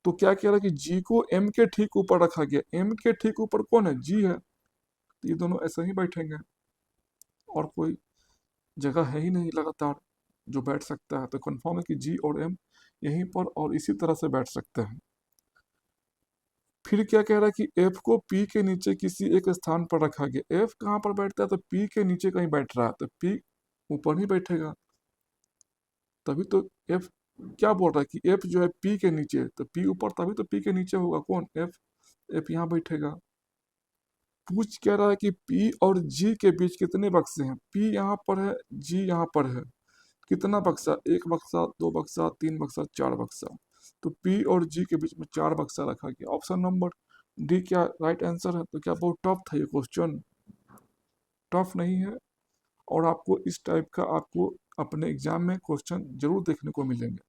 तो क्या कह रहा है कि जी को एम के ठीक ऊपर रखा गया, एम के ठीक ऊपर कौन है, जी है, तो ये दोनों ऐसे ही बैठेंगे, और कोई जगह है ही नहीं लगातार जो बैठ सकता है, तो कंफर्म है कि जी और एम यहीं पर और इसी तरह से बैठ सकते हैं। फिर क्या कह रहा है कि एफ को पी के नीचे किसी एक स्थान पर रखा गया। एफ कहाँ पर बैठता है, तो पी के नीचे कहीं बैठ रहा है, तो पी ऊपर ही बैठेगा, तभी तो एफ क्या बोल रहा है कि एफ जो है पी के नीचे, तो पी ऊपर, तभी तो पी के नीचे होगा कौन, एफ, एफ यहाँ बैठेगा। पूछ कह रहा है कि पी और जी के बीच कितने बक्से हैं, पी यहाँ पर है, जी यहाँ पर है, कितना बक्सा, 1 बक्सा, 2 बक्सा, 3 बक्सा, 4 बक्सा, तो पी और जी के बीच में 4 बक्सा रखा गया। ऑप्शन नंबर डी क्या राइट आंसर है। तो क्या बहुत टफ था ये क्वेश्चन, टफ नहीं है, और आपको इस टाइप का आपको अपने एग्जाम में क्वेश्चन जरूर देखने को मिलेंगे।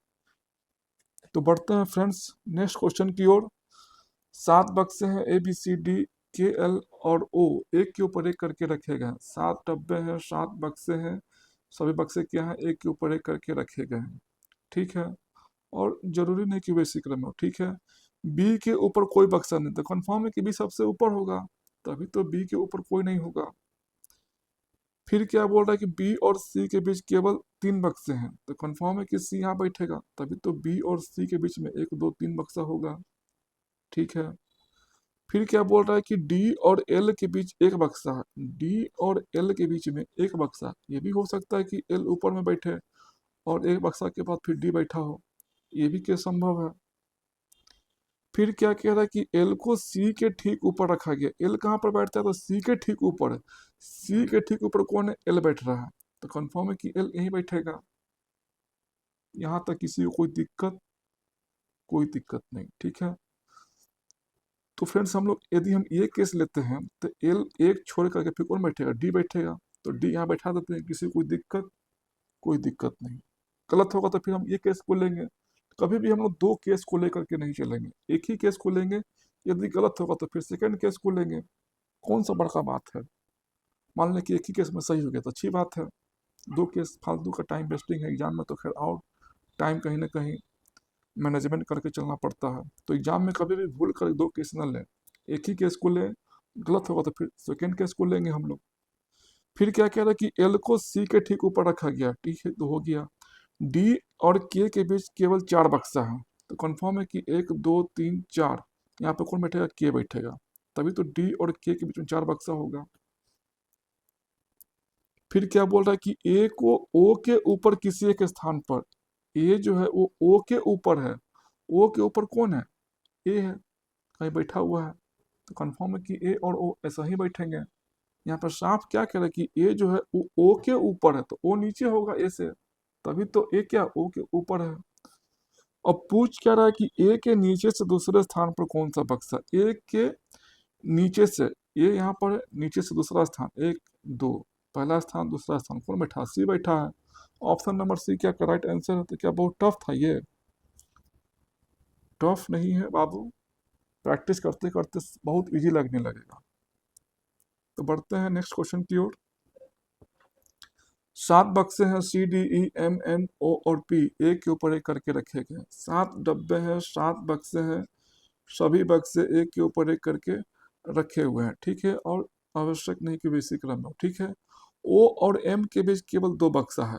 तो बढ़ते हैं फ्रेंड्स नेक्स्ट क्वेश्चन की ओर। 7 बक्से हैं ए बी सी डी के एल और ओ, एक के ऊपर एक करके रखे गए हैं। 7 डब्बे हैं, 7 बक्से हैं, सभी बक्से क्या हैं, एक के ऊपर एक करके रखे गए हैं। ठीक है, और जरूरी नहीं कि वैसी क्रम हो। ठीक है, बी के ऊपर कोई बक्सा नहीं, तो कंफर्म है कि बी सबसे ऊपर होगा, तभी तो बी के ऊपर कोई नहीं होगा। फिर क्या बोल रहा है कि बी और सी के बीच केवल 3 बक्से हैं, तो कंफर्म है कि सी यहाँ बैठेगा, तभी तो बी और सी के बीच में 1 2 3 बक्सा होगा। ठीक है। फिर क्या बोल रहा है कि डी और एल के बीच एक बक्सा है, डी और एल के बीच में एक बक्सा, ये भी हो सकता है कि एल ऊपर में बैठे और एक बक्सा के बाद फिर डी बैठा हो, ये भी क्या संभव है। फिर क्या कह रहा है कि एल को सी के ठीक ऊपर रखा गया, एल कहाँ पर बैठता है, तो सी के ठीक ऊपर है, सी के ठीक ऊपर कौन है, एल बैठ रहा है, तो कंफर्म है कि एल यहीं बैठेगा। यहाँ तक किसी को कोई दिक्कत नहीं। ठीक है। तो फ्रेंड्स हम लोग यदि हम ये केस लेते हैं तो एल एक छोड़ करके फिर कौन बैठेगा, डी बैठेगा, तो डी यहाँ बैठा देते हैं, किसी को कोई दिक्कत नहीं। गलत होगा तो फिर हम ये केस को लेंगे। कभी भी हम लोग 2 केस को लेकर के नहीं चलेंगे, एक ही केस को लेंगे। यदि गलत होगा तो फिर सेकंड केस को लेंगे। कौन सा बड़का बात है, मान लें कि एक ही केस में सही हो गया तो अच्छी बात है। 2 केस फालतू का टाइम वेस्टिंग है एग्जाम में, तो खैर और टाइम कहीं ना कहीं मैनेजमेंट करके चलना पड़ता है। तो एग्जाम में कभी भी भूल कर 2 केस न लें, एक ही केस को लें। गलत होगा तो फिर सेकेंड केस को लेंगे हम लोग। फिर क्या कह रहा है कि एल को सी के ठीक ऊपर रखा गया, ठीक है, तो हो गया। डी और के बीच केवल 4 बक्सा है, तो कंफर्म है कि 1 2 3 4, यहाँ पे कौन बैठेगा, के बैठेगा, तभी तो डी और के बीच में 4 बक्सा होगा। फिर क्या बोल रहा है कि ए को ओ के ऊपर किसी एक स्थान पर, ए जो है वो ओ के ऊपर है, ओ के ऊपर कौन है, ए है, कहीं बैठा हुआ है, तो कंफर्म है कि ए और ओ ऐसा ही बैठेंगे। यहाँ पर साफ क्या कह रहा है कि ए जो है वो ओ के ऊपर है, तो ओ नीचे होगा ए से, तभी तो ए क्या ओ के ऊपर है। अब पूछ क्या रहा है कि ए के नीचे से दूसरे स्थान पर कौन सा बक्सा, ए के नीचे से, ए यहाँ पर है, नीचे से दूसरा स्थान, 1 2, पहला स्थान दूसरा स्थान कौन बैठा, सी बैठा है। ऑप्शन नंबर सी क्या राइट आंसर है, तो क्या बहुत टफ था ये, टफ नहीं है बाबू, प्रैक्टिस करते करते बहुत इजी लगने लगेगा। तो बढ़ते हैं नेक्स्ट क्वेश्चन की ओर। 7 बक्से हैं, C D E M N O और पी एक के ऊपर एक करके रखे गए, 7 डब्बे हैं, 7 बक्से हैं, सभी बक्से एक के ऊपर एक करके रखे हुए हैं। ठीक है, और आवश्यक नहीं कि वैसे क्रम में। ठीक है। ओ और एम के बीच केवल 2 बक्सा है,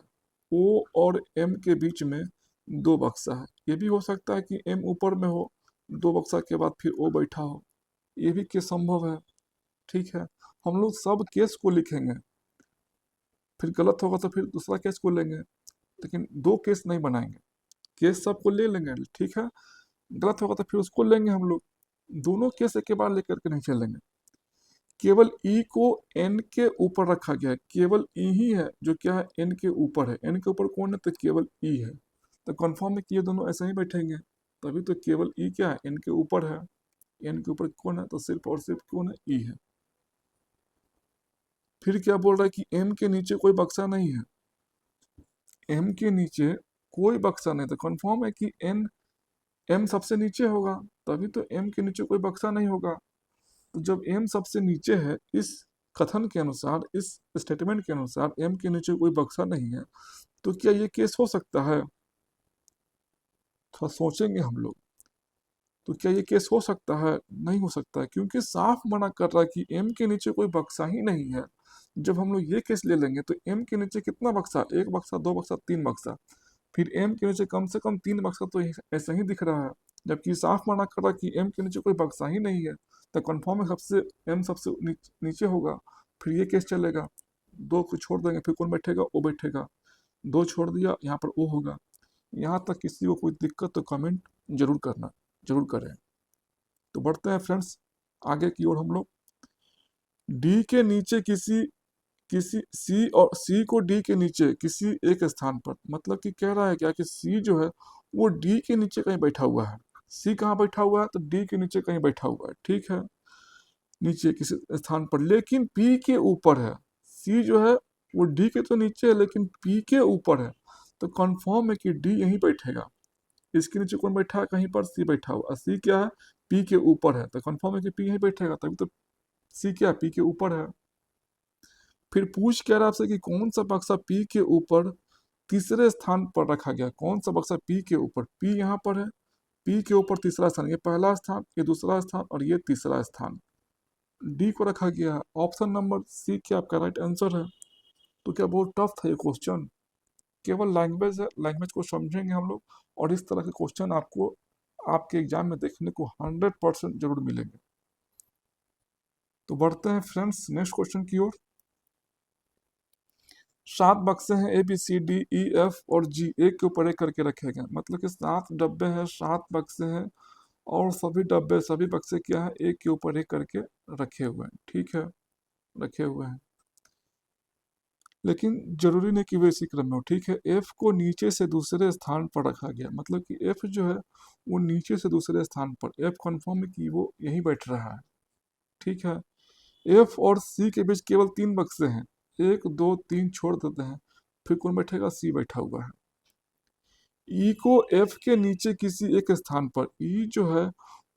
ओ और एम के बीच में 2 बक्सा है, ये भी हो सकता है कि एम ऊपर में हो, 2 बक्सा के बाद फिर ओ बैठा हो, ये भी केस संभव है। ठीक है। हम लोग सब केस को लिखेंगे, फिर गलत होगा तो फिर दूसरा केस को लेंगे, लेकिन 2 केस नहीं बनाएंगे, केस सबको ले लेंगे। ठीक है। गलत होगा तो फिर उसको लेंगे हम लोग, दोनों केस एक के बाद लेकर के नहीं चलेंगे। केवल ई को एन के ऊपर रखा गया है, केवल ई ही है जो क्या है, एन के ऊपर है, एन के ऊपर कौन है, तो केवल ई है, तो कंफर्म है कि ये दोनों ऐसे ही बैठेंगे, तभी तो केवल ई क्या है, एन के ऊपर है, एन के ऊपर कौन है, तो सिर्फ और सिर्फ कौन है, ई है। फिर क्या बोल रहा है कि एम के नीचे कोई बक्सा नहीं है, एम के नीचे कोई बक्सा नहीं, तो कंफर्म है कि एन एम सबसे नीचे होगा, तभी तो एम के नीचे कोई बक्सा नहीं होगा। तो जब एम सबसे नीचे है, इस कथन के अनुसार, इस स्टेटमेंट के अनुसार एम के नीचे कोई बक्सा नहीं है, तो क्या ये केस हो सकता है, थोड़ा सोचेंगे हम लोग। तो क्या ये केस हो सकता है, नहीं हो सकता है, क्योंकि साफ मना कर रहा है कि एम के नीचे कोई बक्सा ही नहीं है। जब हम लोग ये केस ले लेंगे तो एम के नीचे कितना बक्सा, 1 बक्सा 2 बक्सा 3 बक्सा, फिर एम के नीचे कम से कम 3 बक्सा तो ऐसा ही दिख रहा है, जबकि साफ मना कर रहा है कि एम के नीचे कोई बक्सा ही नहीं है, तो कन्फर्म है सबसे एम सबसे नीचे होगा, फिर ये केस चलेगा। 2 को छोड़ देंगे, फिर कौन बैठेगा, ओ बैठेगा, 2 छोड़ दिया, यहाँ पर ओ होगा। यहाँ तक किसी को कोई दिक्कत तो कमेंट जरूर करें। तो बढ़ते हैं फ्रेंड्स आगे की ओर हम लोग। डी के नीचे किसी किसी सी और सी को डी के नीचे किसी एक स्थान पर, मतलब कि कह रहा है क्या कि सी जो है वो डी के नीचे कहीं बैठा हुआ है, सी कहाँ बैठा हुआ है, तो डी के नीचे कहीं बैठा हुआ है। ठीक है, नीचे किसी स्थान पर, लेकिन पी के ऊपर है, सी जो है वो डी के तो नीचे है लेकिन पी के ऊपर है, तो कंफर्म है कि डी यहीं बैठेगा। इसके नीचे कौन बैठा है, कहीं पर सी बैठा हुआ, सी क्या है, पी के ऊपर है, तो कंफर्म है कि पी यहीं बैठेगा, तभी तो सी क्या पी के ऊपर है। फिर पूछ क्या रहा आपसे कि कौन सा बक्सा पी के ऊपर तीसरे स्थान पर रखा गया, कौन सा बक्सा पी के ऊपर, पी यहाँ पर है, पी के ऊपर तीसरा स्थान, ये पहला स्थान, ये दूसरा स्थान और ये तीसरा स्थान डी को रखा गया है। ऑप्शन नंबर सी क्या आपका राइट आंसर है। तो क्या बहुत टफ था ये क्वेश्चन, केवल लैंग्वेज है, लैंग्वेज को समझेंगे हम लोग और इस तरह के क्वेश्चन आपको आपके एग्जाम में देखने को 100% जरूर मिलेंगे। तो बढ़ते हैं फ्रेंड्स नेक्स्ट क्वेश्चन की ओर। 7 बक्से हैं A B C D E F और जी, एक के ऊपर एक करके रखे गए, मतलब कि 7 डब्बे हैं, 7 बक्से हैं और सभी डब्बे सभी बक्से क्या है एक के ऊपर एक करके रखे हुए हैं, ठीक है, रखे हुए हैं। लेकिन जरूरी नहीं कि वे इसी क्रम में हो, ठीक है। एफ को नीचे से दूसरे स्थान पर रखा गया, मतलब कि एफ जो है वो नीचे से दूसरे स्थान पर, एफ कंफर्म है कि वो यहीं बैठ रहा है, ठीक है। एफ और सी के बीच केवल 3 बक्से हैं, 1 2 3 छोड़ देते हैं, फिर कौन बैठेगा, सी बैठा हुआ है। ई को एफ के नीचे किसी एक स्थान पर, ई जो है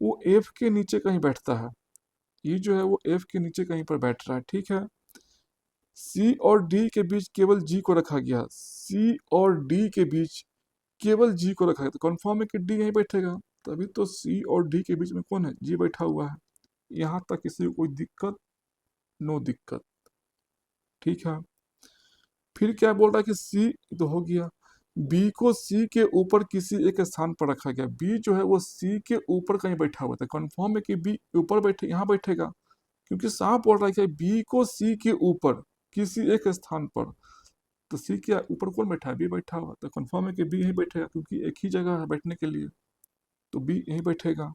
वो एफ के नीचे कहीं बैठता है, ई जो है वो एफ के नीचे कहीं पर बैठ रहा है, ठीक है। सी और डी के बीच केवल जी को रखा गया, सी और डी के बीच केवल जी को रखा गया, तो कंफर्म है कि डी यहीं बैठेगा, तभी तो सी और डी के बीच में कौन है, जी बैठा हुआ है। यहाँ तक किसी को कोई दिक्कत, नो दिक्कत, ठीक है। फिर क्या बोल रहा है कि सी तो हो गया, बी को सी के ऊपर किसी एक स्थान पर रखा गया, बी जो है वो सी के ऊपर कहीं बैठा हुआ था, कंफर्म है कि बी ऊपर बैठे यहाँ बैठेगा, क्योंकि साफ बोल रहा है कि बी को सी के ऊपर किसी एक स्थान पर, तो सी के ऊपर कौन बैठा है, बी बैठा हुआ, तो कंफर्म है कि बी यहीं बैठेगा, क्योंकि एक ही जगह है बैठने के लिए, तो बी यहीं बैठेगा।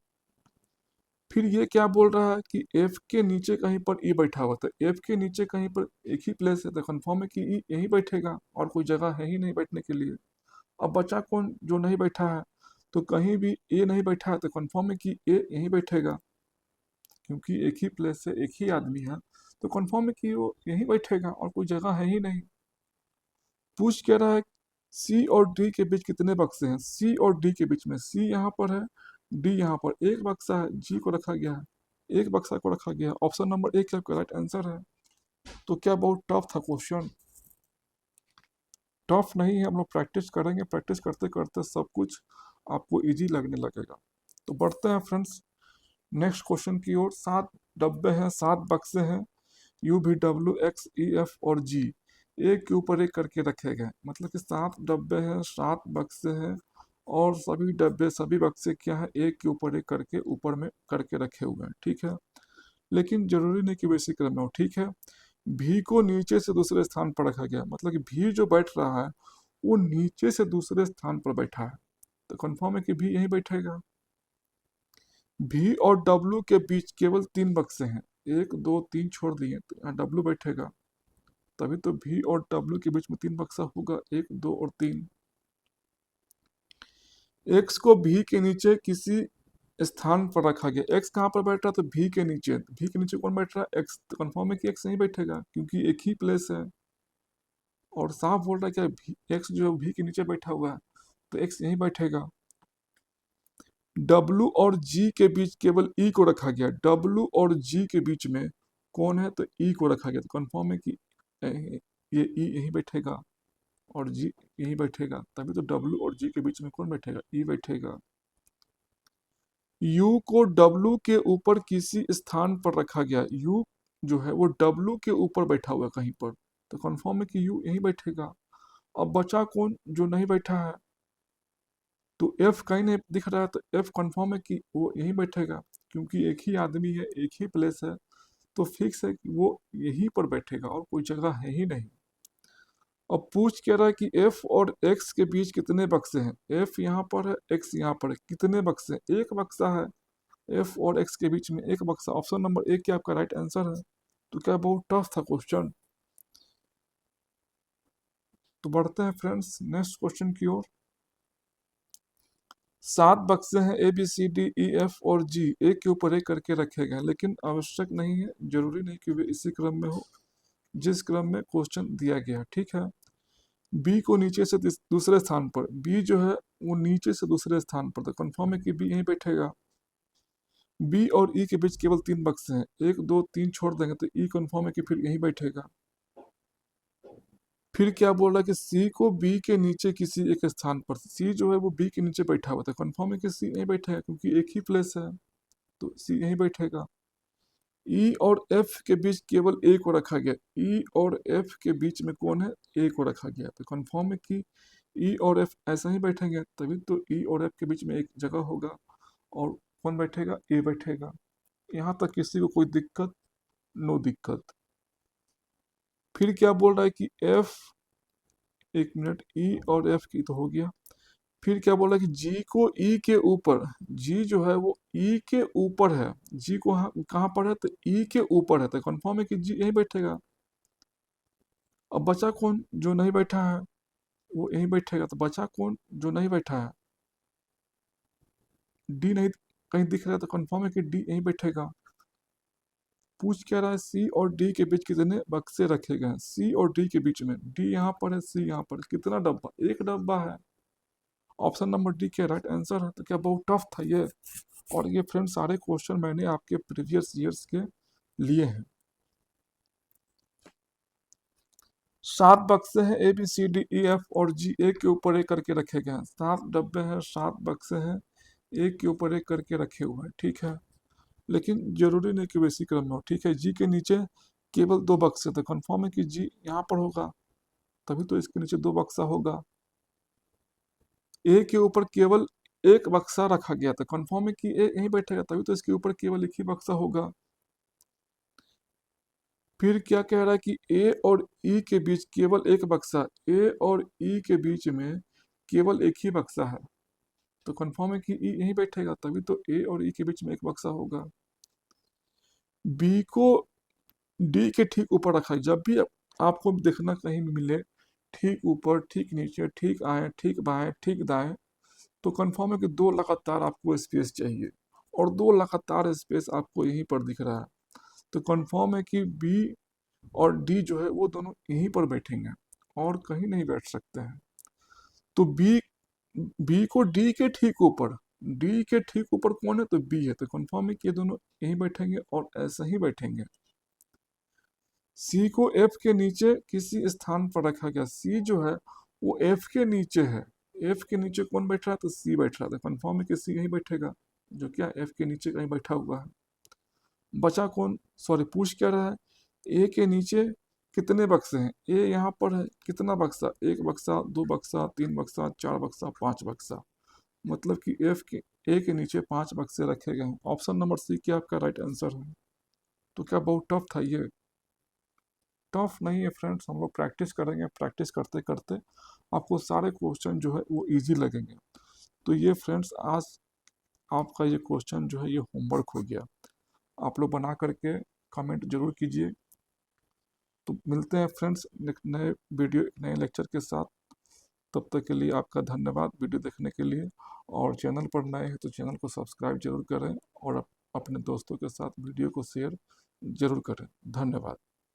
फिर ये क्या बोल रहा है कि एफ के नीचे कहीं पर ई बैठा हुआ था, एफ के नीचे कहीं पर एक ही प्लेस है, तो कंफर्म है कि ई यहीं बैठेगा और कोई जगह है ही नहीं बैठने के लिए। अब बचा कौन जो नहीं बैठा है, तो कहीं भी ए नहीं बैठा है, तो कंफर्म है कि ए यहीं बैठेगा, क्योंकि एक ही प्लेस से एक ही आदमी है, तो कंफर्म है कि वो यहीं बैठेगा और कोई जगह है ही नहीं। पूछ क्या रहा है, सी और डी के बीच कितने बक्से हैं, सी और डी के बीच में, सी यहाँ पर है, डी यहाँ पर, एक बक्सा है, जी को रखा गया है, एक बक्सा को रखा गया है, ऑप्शन नंबर एक आपका राइट आंसर है। तो क्या बहुत टफ था क्वेश्चन, टफ नहीं है, हम लोग प्रैक्टिस करेंगे, प्रैक्टिस करते करते सब कुछ आपको इजी लगने लगेगा। तो बढ़ते हैं फ्रेंड्स नेक्स्ट क्वेश्चन की ओर। 7 डब्बे हैं, 7 बक्से हैं, यू भी डब्ल्यू एक्स ई एफ और जी, एक के ऊपर एक करके रखे गए, मतलब कि 7 डब्बे हैं, 7 बक्से हैं और सभी डब्बे सभी बक्से क्या है एक के ऊपर एक करके ऊपर में करके रखे हुए हैं, ठीक है। लेकिन जरूरी नहीं कि वैसे क्रम में हो, ठीक है। भी को नीचे से दूसरे स्थान पर रखा गया, मतलब कि भी जो बैठ रहा है वो नीचे से दूसरे स्थान पर बैठा है, तो कंफर्म है कि भी यहीं बैठेगा। भी और डब्ल्यू के बीच केवल 3 बक्से हैं, 1 2 3 छोड़ दिए, तो यहाँ डब्ल्यू बैठेगा, तभी तो भी और डब्ल्यू के बीच में 3 बक्सा होगा, 1 2 और 3। एक्स को भी के नीचे किसी स्थान पर रखा गया, एक्स कहाँ पर बैठ रहा है, तो भी के नीचे, भी के नीचे कौन बैठ रहा है, एक्स, तो कंफर्म है कि एक्स नहीं बैठेगा, क्योंकि एक ही प्लेस है और साफ बोल रहा है कि एक्स जो है भी के नीचे बैठा हुआ है, तो एक्स यहीं बैठेगा। डब्लू और जी के बीच केवल ई को रखा गया, डब्लू और जी के बीच में कौन है, तो ई को रखा गया, तो कंफर्म है कि ये ई यहीं बैठेगा और जी यहीं बैठेगा, तभी तो डब्लू और जी के बीच में कौन बैठेगा, ई बैठेगा। यू को डब्लू के ऊपर किसी स्थान पर रखा गया, यू जो है वो डब्लू के ऊपर बैठा हुआ है कहीं पर, तो कंफर्म है कि यू यहीं बैठेगा। अब बचा कौन जो नहीं बैठा है, तो एफ कहीं नहीं दिख रहा है, तो एफ कंफर्म है कि वो यहीं बैठेगा, क्योंकि एक ही आदमी है एक ही प्लेस है, तो फिक्स है कि वो यहीं पर बैठेगा और कोई जगह है ही नहीं। अब पूछ क्या रहा है कि एफ और एक्स के बीच कितने बक्से हैं, एफ यहाँ पर है, एक्स यहाँ पर है, कितने बक्से हैं, एक बक्सा है, एफ और एक्स के बीच में एक बक्सा, ऑप्शन नंबर एक क्या आपका राइट आंसर है। तो क्या बहुत टफ था क्वेश्चन। तो बढ़ते हैं फ्रेंड्स नेक्स्ट क्वेश्चन की ओर। 7 बक्से हैं A B C D E F और जी, एक के ऊपर एक करके रखे गए, लेकिन आवश्यक नहीं है, जरूरी नहीं कि वे इसी क्रम में हो जिस क्रम में क्वेश्चन दिया गया, ठीक है। बी को नीचे से दूसरे स्थान पर, बी जो है वो नीचे से दूसरे स्थान पर, तो कंफर्म है कि बी यहीं बैठेगा। बी और ई के बीच केवल 3 बक्से हैं, 1 2 3 छोड़ देंगे, तो ई कंफर्म है कि फिर यहीं बैठेगा। फिर क्या बोल रहा है कि सी को बी के नीचे किसी एक स्थान पर, सी जो है वो बी के नीचे बैठा हुआ था, कंफर्म है कि सी यहीं बैठेगा क्योंकि एक ही प्लेस है, तो सी यहीं बैठेगा। ई और एफ के बीच केवल ए को रखा गया, ई और एफ के बीच में कौन है, ए को रखा गया, तो कंफर्म है कि ई और एफ ऐसा ही बैठेंगे, तभी तो ई और एफ के बीच में एक जगह होगा और कौन बैठेगा, ए बैठेगा। यहाँ तक किसी को कोई दिक्कत, नो दिक्कत। फिर क्या बोल रहा है कि एफ, एक मिनट, ई और एफ की तो हो गया। फिर क्या बोल रहा है कि जी को ई के ऊपर, जी जो है वो ई के ऊपर है, जी को कहाँ पर है, तो ई के ऊपर है, तो कंफर्म है कि जी यहीं बैठेगा। अब बचा कौन जो नहीं बैठा है, वो यहीं बैठेगा, तो बचा कौन जो नहीं बैठा है, डी नहीं कहीं दिख रहा है, तो कंफर्म है कि डी यहीं बैठेगा। पूछ क्या रहा है, सी और डी के बीच कितने बक्से रखे गए हैं, सी और डी के बीच में, डी यहाँ पर है, सी यहाँ पर, कितना डब्बा, एक डब्बा है। ऑप्शन नंबर डी के राइट आंसर है। तो क्या बहुत टफ था ये, और ये फ्रेंड सारे क्वेश्चन मैंने आपके प्रीवियस ईयर्स के लिए हैं। 7 बक्से हैं, A B C D E F और जी एक के ऊपर एक करके रखे गए हैं, 7 डब्बे हैं, 7 बक्से हैं, एक के ऊपर एक करके रखे हुए हैं, ठीक है। लेकिन जरूरी नहीं कि वैसी क्रम में हो, ठीक है। जी के नीचे केवल 2 बक्से, तो कंफर्म है कि जी यहाँ पर होगा, तभी तो इसके नीचे 2 बक्सा होगा। ए के ऊपर केवल एक बक्सा रखा गया था, कंफर्म है कि ए यहीं बैठेगा, तभी तो इसके ऊपर केवल एक ही बक्सा होगा। फिर क्या कह रहा है कि ए और ई के बीच केवल एक बक्सा, ए और ई के बीच में केवल एक ही बक्सा है, तो कंफर्म है कि ई यहीं बैठेगा, तभी तो ए और ई के बीच में एक बक्सा होगा। बी को डी के ठीक ऊपर रखा है, जब भी आपको देखना कहीं भी मिले, ठीक ऊपर, ठीक नीचे, ठीक आए, ठीक बाएं, ठीक दाएं, तो कंफर्म है कि 2 लगातार आपको स्पेस चाहिए, और 2 लगातार स्पेस आपको यहीं पर दिख रहा है, तो कंफर्म है कि बी और डी जो है वो दोनों यहीं पर बैठेंगे और कहीं नहीं बैठ सकते हैं। तो बी, बी को डी के ठीक ऊपर, डी के ठीक ऊपर कौन है, तो बी है, तो कंफर्म है कि ये दोनों यहीं बैठेंगे और ऐसा ही बैठेंगे। सी को एफ के नीचे किसी स्थान पर रखा गया, सी जो है वो एफ के नीचे है, एफ के नीचे कौन बैठ रहा है, तो सी बैठ रहा था, कंफर्म है कि सी यहीं बैठेगा, जो क्या एफ के नीचे कहीं बैठा हुआ है। बचा कौन, सॉरी पूछ क्या रहा है, ए के नीचे कितने बक्से हैं, ए यहाँ पर है, कितना बक्सा, एक बक्सा, 2 बक्सा, 3 बक्सा, 4 बक्सा, 5 बक्सा, मतलब कि एफ के, ए के नीचे 5 बक्से रखे गए हैं। ऑप्शन नंबर सी क्या आपका राइट आंसर है। तो क्या बहुत टफ था ये, टफ नहीं है फ्रेंड्स, हम लोग प्रैक्टिस करेंगे, प्रैक्टिस करते करते आपको सारे क्वेश्चन जो है वो इजी लगेंगे। तो ये फ्रेंड्स आज आपका ये क्वेश्चन जो है ये होमवर्क हो गया, आप लोग बना करके कमेंट जरूर कीजिए। तो मिलते हैं फ्रेंड्स नए वीडियो, नए लेक्चर के साथ, तब तक के लिए आपका धन्यवाद वीडियो देखने के लिए, और चैनल पर नए हैं तो चैनल को सब्सक्राइब जरूर करें और अपने दोस्तों के साथ वीडियो को शेयर जरूर करें। धन्यवाद।